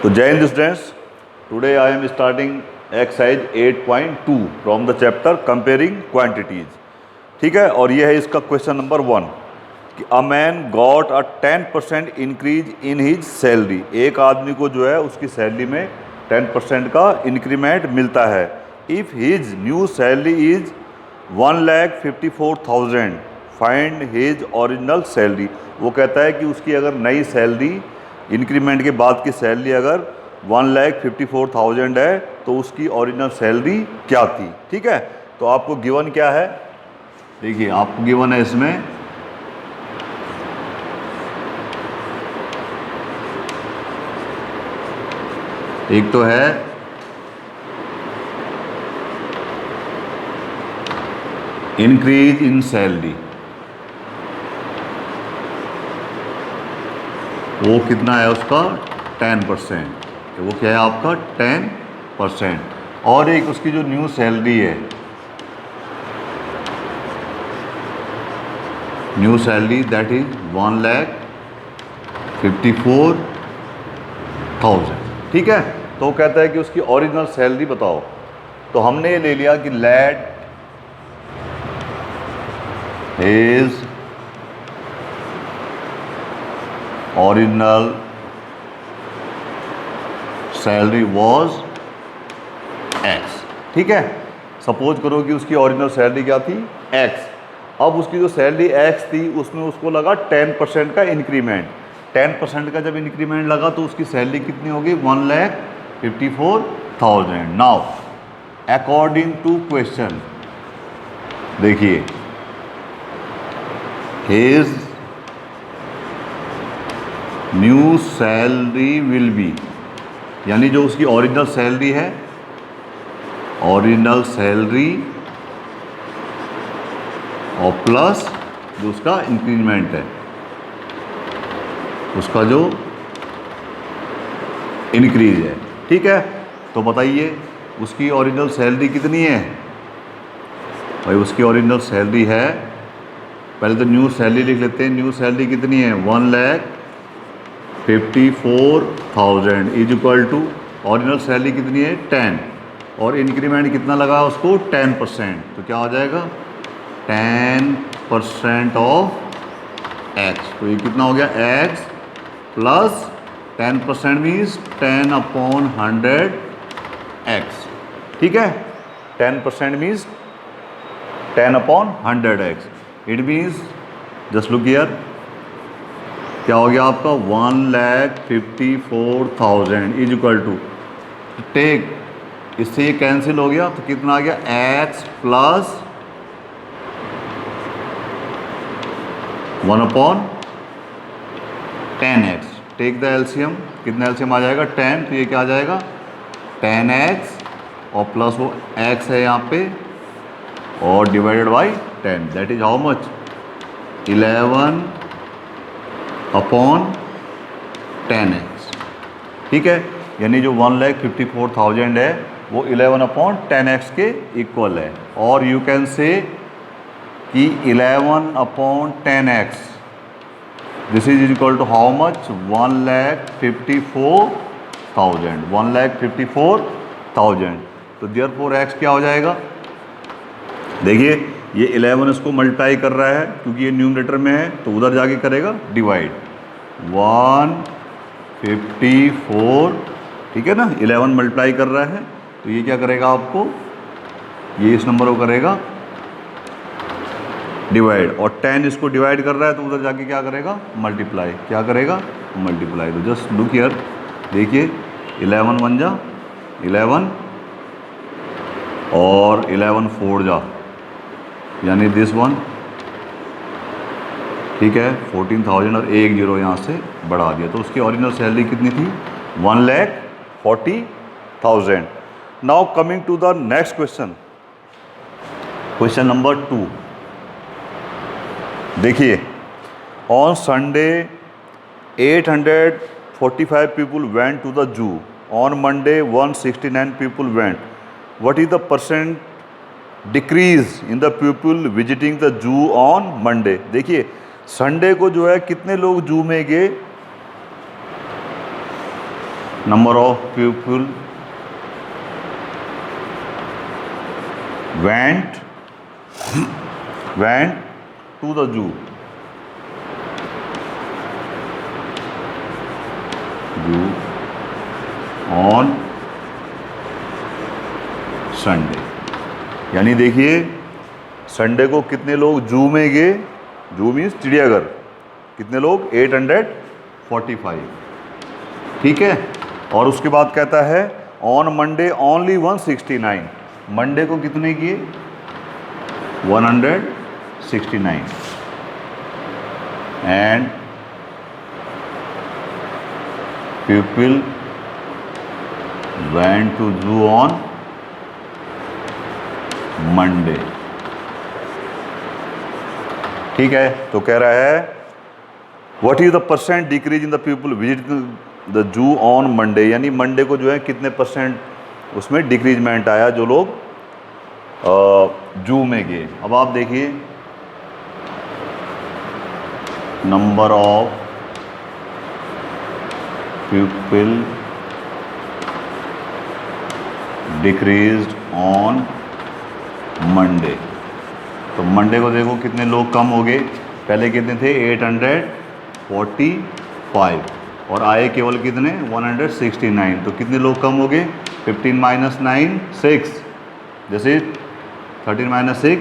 तो जय Hind students, today I am starting exercise 8.2 from the chapter comparing quantities. ठीक है, और ये है इसका क्वेश्चन नंबर 1 कि a man got a 10% increase in his salary. एक आदमी को जो है उसकी सैलरी में 10% का इंक्रीमेंट मिलता है। If his new salary is 1,54,000 find his original salary. वो कहता है कि उसकी अगर नई सैलरी इंक्रीमेंट के बाद की सैलरी अगर 1,54,000 है तो उसकी ओरिजिनल सैलरी क्या थी। ठीक है, तो आपको गिवन क्या है, देखिए आपको गिवन है इसमें एक तो है इंक्रीज इन सैलरी, वो कितना है उसका 10%, वो क्या है आपका 10%। और एक उसकी जो न्यू सैलरी है, न्यू सैलरी दैट इज 1,54,000। ठीक है, तो वो कहता है कि उसकी ओरिजिनल सैलरी बताओ। तो हमने ये ले लिया कि late his original salary was x. ठीक है, सपोज करो कि उसकी ओरिजिनल सैलरी क्या थी एक्स। अब उसकी जो सैलरी एक्स थी उसमें उसको लगा 10% का इंक्रीमेंट। 10% का जब इंक्रीमेंट लगा तो उसकी सैलरी कितनी होगी 1,54,000। नाउ अकॉर्डिंग टू क्वेश्चन देखिए his new salary will be, यानी जो उसकी ओरिजिनल सैलरी है, ओरिजिनल सैलरी और प्लस जो उसका इंक्रीमेंट है, उसका जो इंक्रीज है। ठीक है, तो बताइए उसकी ओरिजिनल सैलरी कितनी है भाई। उसकी ओरिजिनल सैलरी है, पहले तो न्यू सैलरी लिख लेते हैं। न्यू सैलरी कितनी है 1,54,000 is equal to original salary कितनी है 10 और इंक्रीमेंट कितना लगा उसको 10%, तो क्या हो जाएगा 10% ऑफ एक्स। तो ये कितना हो गया एक्स प्लस 10% मीन्स 10/100 एक्स। ठीक है, 10% means 10/100 x. It means just look here, क्या हो गया आपका 1,54,000 इज इक्वल टू टेक, इससे ये कैंसिल हो गया तो कितना आ गया X plus 1/10x। Take the LCM, कितना एलसीएम आ जाएगा 10, तो ये क्या आ जाएगा 10x और प्लस वो x है यहाँ पे और divided by 10, that is how much 11/10x। ठीक है, यानी जो 1,54,000 है वो 11/10x के इक्वल है। और यू कैन से कि 11/10x this is equal to how much 1,54,000, 1,54,000। तो देयरफॉर x क्या हो जाएगा, देखिए ये 11 इसको मल्टीप्लाई कर रहा है क्योंकि ये न्यूमरेटर में है, तो उधर जाके करेगा डिवाइड 154। ठीक है ना, 11 मल्टीप्लाई कर रहा है तो ये क्या करेगा आपको, ये इस नंबर को करेगा डिवाइड, और 10 इसको डिवाइड कर रहा है तो उधर जाके क्या करेगा मल्टीप्लाई, क्या करेगा मल्टीप्लाई। तो जस्ट लुक हियर, देखिए 11 1 जा 11 और 11 4 जा यानी दिस वन। ठीक है, 14,000 और एक जीरो यहाँ से बढ़ा दिया, तो उसकी ओरिजिनल सैलरी कितनी थी 1,40,000। Now coming to the next question, question number 2। देखिए on Sunday 845 people went to the zoo, on Monday 169 people went, what is the percent decrease in the people visiting the zoo on Monday. देखिए Sunday को जो है कितने लोग जू में गए number of people went to the zoo on Sunday. यानी देखिए संडे को कितने लोग जू में गए, जू मीन्स चिड़ियाघर, कितने लोग 845, ठीक है। और उसके बाद कहता है ऑन मंडे ओनली 169, मंडे को कितने किए 169, एंड पीपल वेंट टू जू ऑन मंडे, ठीक है। तो कह रहा है what is the percent decrease in the people visit the zoo on Monday, यानी मंडे को जो है कितने परसेंट उसमें डिक्रीजमेंट आया जो लोग जू में गए। अब आप देखिए number of people decreased on Monday, तो मंडे को देखो कितने लोग कम हो गए, पहले कितने थे 845 और आए केवल कितने 169, तो कितने लोग कम हो गए 15 - 9 6, जैसे 13 - 6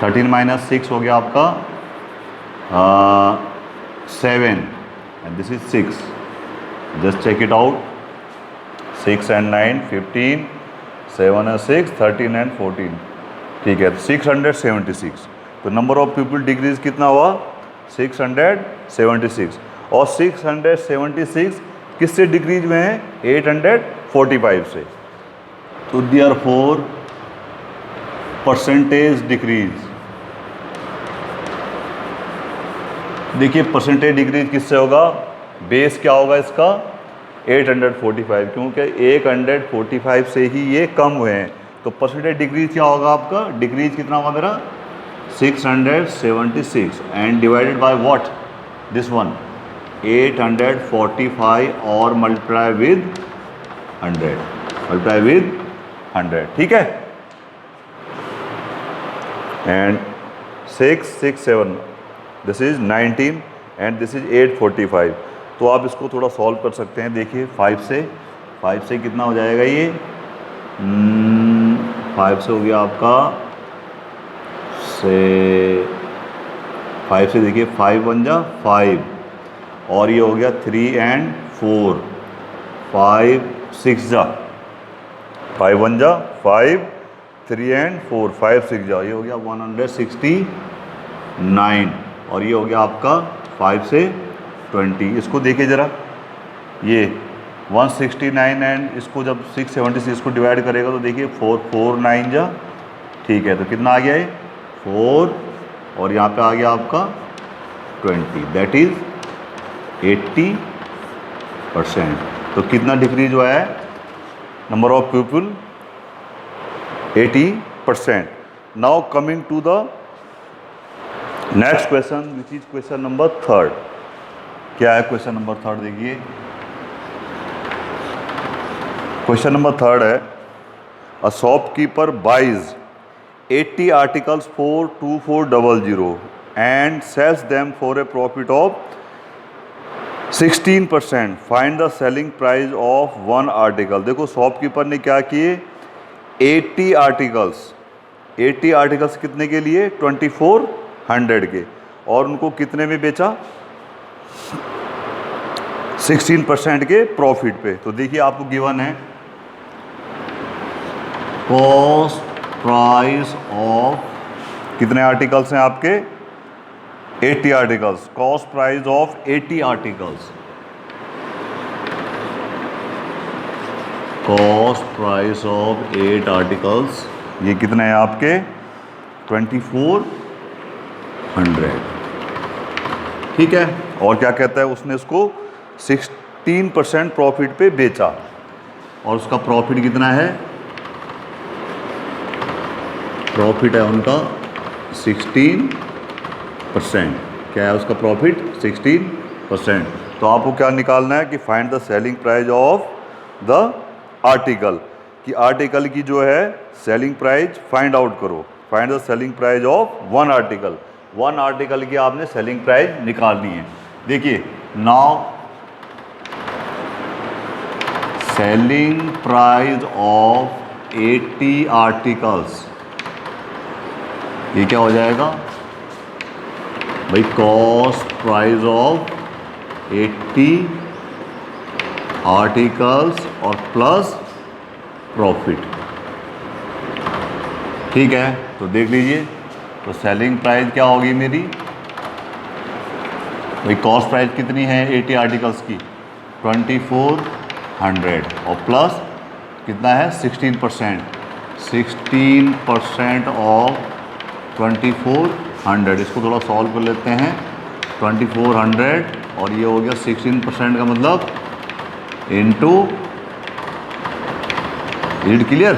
13 - 6 हो गया आपका 7 and this is 6, just check it out, 6 and 9 15, 7 and 6 13 and 14, ठीक है। 676, तो नंबर ऑफ पीपल डिक्रीज कितना हुआ 676, और 676 किससे डिक्रीज में है 845 से, तो देयरफॉर परसेंटेज डिक्रीज, देखिए परसेंटेज डिक्रीज किससे होगा, बेस क्या होगा इसका 845, क्योंकि 845 से ही ये कम हुए हैं, तो परसेंटेज डिक्रीज क्या होगा आपका, डिक्रीज कितना होगा मेरा 676 and divided by what, this one 845 और मल्टीप्लाई विद 100, ठीक है। And 6 6 7, this is 19 and this is 845, तो आप इसको थोड़ा सॉल्व कर सकते हैं। देखिए 5 से कितना हो जाएगा ये 5 से हो गया आपका 5 से देखिए 5 1 जा 5, और ये हो गया 3 and 4, 5 6 जा 5 1 जा 5, 3 and 4 5 6 जा, ये हो गया 169, और ये हो गया आपका 5 से 20। इसको देखिए ज़रा, ये 169 एंड इसको जब 676 इसको डिवाइड करेगा तो देखिए 4 4 9 जा, ठीक है, तो कितना आ गया ये 4, और यहाँ पे आ गया आपका 20, दैट इज 80%। तो कितना डिक्रीज हुआ है number of people 80%। Now coming to the next question which is question number 3। क्या है क्वेश्चन नंबर 3, देखिए क्वेश्चन नंबर 3 है a shopkeeper buys 80 articles for 2400 and sells them for a profit of 16%, find the selling price of one article. देखो shopkeeper ने क्या किए 80 articles कितने के लिए 2400 के, और उनको कितने में बेचा 16% के प्रॉफिट पे। तो देखिए आपको गिवन है कॉस्ट प्राइस ऑफ कितने आर्टिकल्स हैं आपके 80 articles, cost price of 80 articles, cost price of 8 articles, ये कितने हैं आपके 2400, ठीक है। और क्या कहता है उसने इसको 16% प्रॉफिट पे बेचा, और उसका प्रॉफिट कितना है, प्रॉफिट है उनका 16%, क्या है उसका प्रॉफिट 16%। तो आपको क्या निकालना है कि find the selling price of the article, कि आर्टिकल की जो है सेलिंग प्राइस फाइंड आउट करो। Find the selling price of one article, one article की आपने सेलिंग प्राइस निकालनी है। देखिए now selling price of 80 articles, ये क्या हो जाएगा भाई, कॉस्ट प्राइस ऑफ 80 आर्टिकल्स और प्लस प्रॉफिट। ठीक है, तो देख लीजिए, तो सेलिंग प्राइस क्या होगी मेरी भाई, कॉस्ट प्राइस कितनी है 80 आर्टिकल्स की 2400 और प्लस कितना है 16%, 16% ऑफ 2400। इसको थोड़ा सॉल्व कर लेते हैं। 2400 और ये हो गया 16% का मतलब इनटू, इट क्लियर।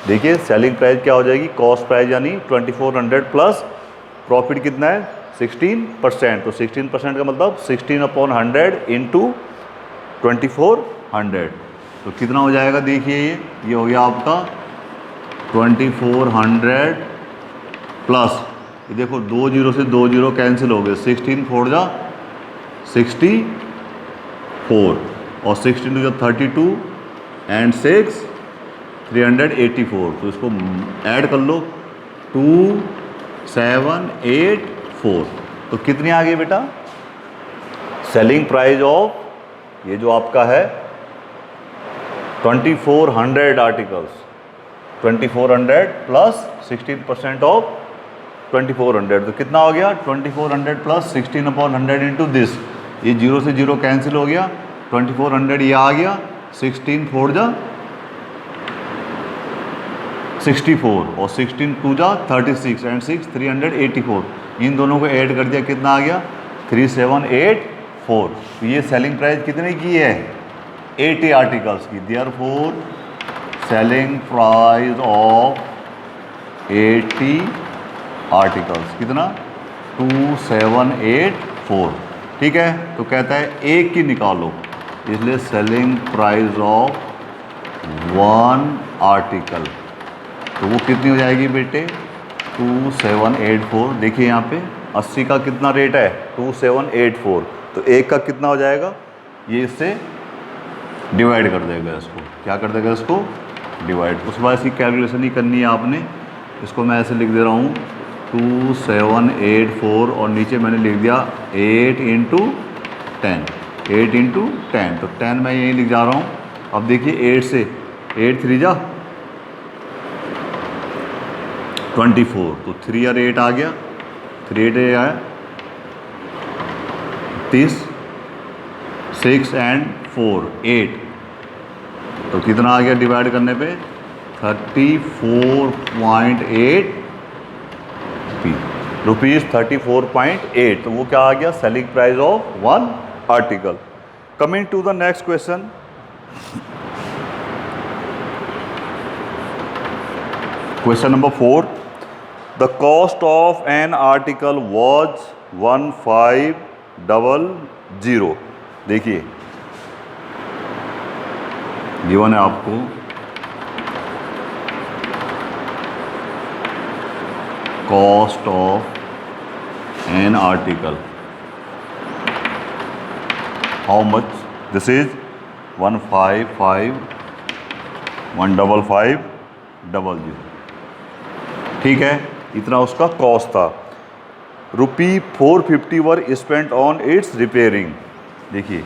देखिए सेलिंग प्राइस क्या हो जाएगी, कॉस्ट प्राइस यानी 2400 प्लस प्रॉफिट कितना है 16%, तो 16% का मतलब 16/100 इंटू 2400, तो कितना हो जाएगा देखिए, ये हो गया आपका 2400 प्लस, ये देखो 2 जीरो से 2 जीरो कैंसिल हो गए, 16 4 जा 64 और 16 टू जा 32 एंड 6 384, तो इसको ऐड कर लो 2784, तो कितनी आ गई बेटा सेलिंग प्राइस ऑफ, ये जो आपका है 2400 आर्टिकल्स, 2400 प्लस 16% ऑफ 2400, तो कितना हो गया 2400 प्लस 16/100 इंटू दिस, ये जीरो से जीरो कैंसिल हो गया, 2400 ये आ गया, 16 4 जा 64 और 16 2 जा 36 एंड 6 384, इन दोनों को ऐड कर दिया, कितना आ गया 3784। तो ये सेलिंग प्राइस कितने की है 80 आर्टिकल्स की, therefore selling price of 80 articles कितना 2784। ठीक है, तो कहता है एक की निकालो, इसलिए सेलिंग प्राइस ऑफ 1 आर्टिकल, तो वो कितनी हो जाएगी बेटे 2784। देखिए यहाँ पे 80 का कितना रेट है 2784, तो एक का कितना हो जाएगा, ये इससे डिवाइड कर देगा, इसको क्या कर देगा, इसको डिवाइड। उसके बाद इसकी कैलकुलेशन ही करनी है आपने, इसको मैं ऐसे लिख दे रहा हूँ 2784 और नीचे मैंने लिख दिया 8 × 10, 8 × 10, तो 10 मैं यहीं लिख जा रहा हूँ। अब देखिए 8 से 8 3 जा 24, तो 3 और 8 आ गया, 3 8 आया 30, 6 and 4 8, तो कितना आ गया डिवाइड करने पे 34.8 रुपीज़ 34.8, तो वो क्या आ गया selling price of 1 article. Coming to the next question, question number 4, the cost of an article was 1500। देखिए गिवन है आपको cost of an article, how much, this is 155,155,00। ठीक है, इतना उसका कॉस्ट था। ₹450 were spent on its repairing. देखिए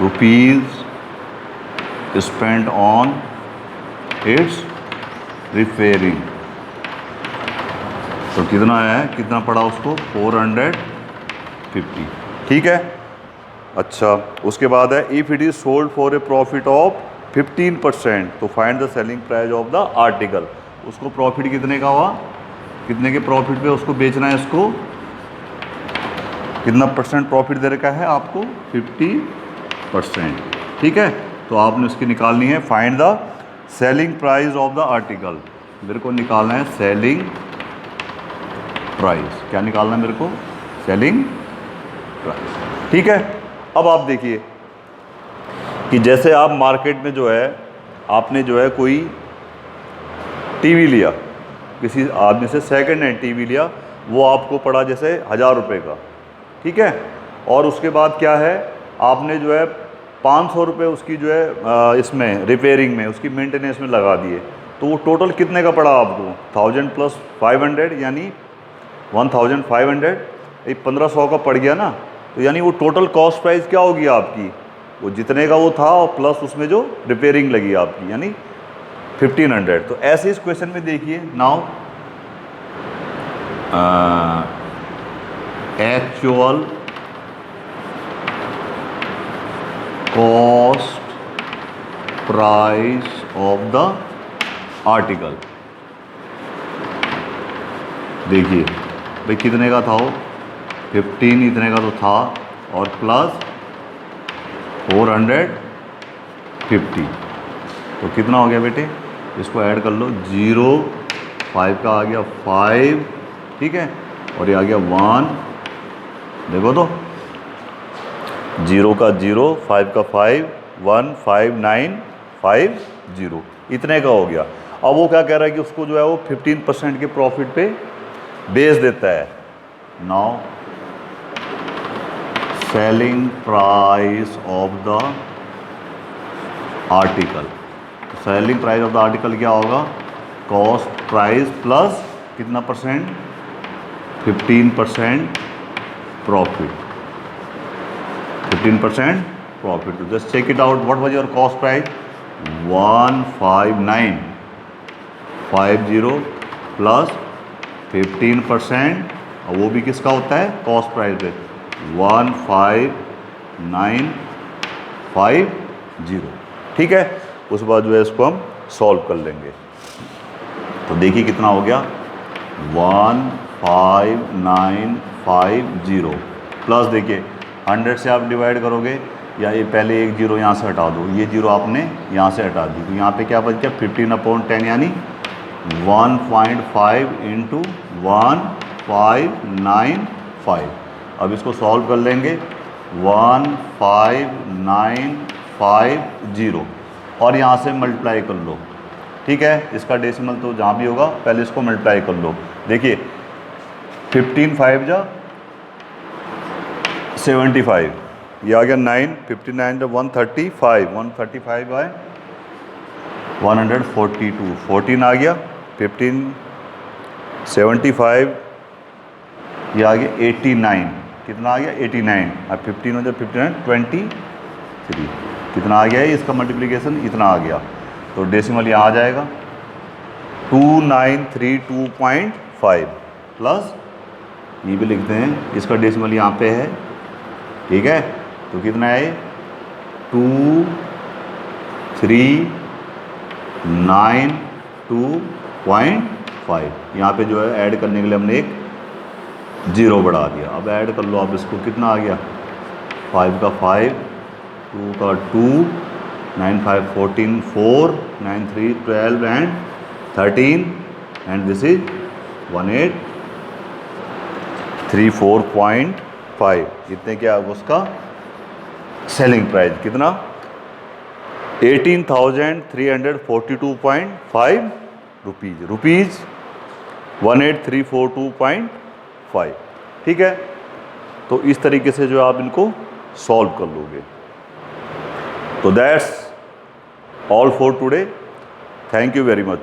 rupees spent on its repairing, तो कितना है, कितना पड़ा उसको 450। ठीक है, अच्छा उसके बाद है if it is sold for a profit of 15%, तो find the selling price of the article. उसको प्रॉफिट कितने का हुआ, कितने के प्रॉफिट पे उसको बेचना है, इसको कितना परसेंट प्रॉफिट दे रखा है आपको 50%। ठीक है, तो आपने उसकी निकालनी है find the selling price of the article. मेरे को निकालना है सेलिंग प्राइस, क्या निकालना है मेरे को, सेलिंग प्राइस। ठीक है, अब आप देखिए कि जैसे आप मार्केट में जो है आपने जो है कोई टीवी लिया, किसी आदमी से सेकंड हैंड टीवी लिया, वो आपको पड़ा जैसे 1000 रुपये का, ठीक है, और उसके बाद क्या है आपने जो है 500 रुपये उसकी जो है इसमें रिपेयरिंग में, उसकी मेंटेनेंस में लगा दिए, तो वो टोटल कितने का पड़ा आपको, 1000 प्लस 500 यानी 1500, ये 1500 का पड़ गया ना। तो यानी वो टोटल कॉस्ट प्राइस क्या होगी आपकी, वो जितने का वो था और प्लस उसमें जो रिपेयरिंग लगी आपकी, यानी 1500। तो ऐसे इस क्वेश्चन में देखिए, now actual cost price of the article, देखिए भाई कितने का था वो, 15 इतने का तो था और प्लस 450, तो कितना हो गया बेटे, इसको ऐड कर लो, 0 5 का आ गया 5, ठीक है, और ये आ गया 1, देखो तो 0 का 0, 5 का 5, 15950, इतने का हो गया। अब वो क्या कह रहा है कि उसको जो है वो 15% के प्रॉफिट पे बेच देता है। Now selling price of the article, selling price of the article क्या होगा, कॉस्ट प्राइस प्लस कितना परसेंट, 15% प्रॉफिट, 15% प्रॉफिट। तो just check it out, what was your cost price, 15950 plus 15%, और वो भी किसका होता है, कॉस्ट प्राइस पे 15950, ठीक है। उसके बाद जो है इसको हम सॉल्व कर लेंगे। तो देखिए कितना हो गया, 15950 प्लस देखिए 100 से आप डिवाइड करोगे, या ये पहले एक जीरो यहाँ से हटा दो, ये जीरो आपने यहाँ से हटा दी, तो यहाँ पे क्या बच गया 15/10 यानी 1.5 इंटू 1595। अब इसको सॉल्व कर लेंगे, 15950 और यहाँ से मल्टीप्लाई कर लो, ठीक है। इसका डेसिमल तो जहाँ भी होगा पहले इसको मल्टीप्लाई कर लो। देखिए 15 5 जा 75, ये आ गया 9, 59 जो 135, 135 बाय 142, 14 आ गया, 15 75, ये आ गया 89, कितना आ गया 89, अब 15 हो जाए 59 23, कितना आ गया है इसका मल्टीप्लिकेशन, इतना आ गया। तो डेसिमल यहाँ आ जाएगा 2932.5 प्लस ये भी लिखते हैं, इसका डेसिमल यहाँ पे है, ठीक है। तो कितना है 2392.5, यहाँ पे जो है ऐड करने के लिए हमने एक जीरो बढ़ा दिया। अब ऐड कर लो, अब इसको कितना आ गया, 5 का 5, 2 का 2, 9 5 14, 4 9 3 12 एंड 13 एंड दिस इज 1834.5। इतने क्या उसका सेलिंग प्राइस कितना, 18,342.5 रुपीज़ 18342.5, ठीक है। तो इस तरीके से जो आप इनको सॉल्व कर लोगे। तो that's all for today, thank you very much.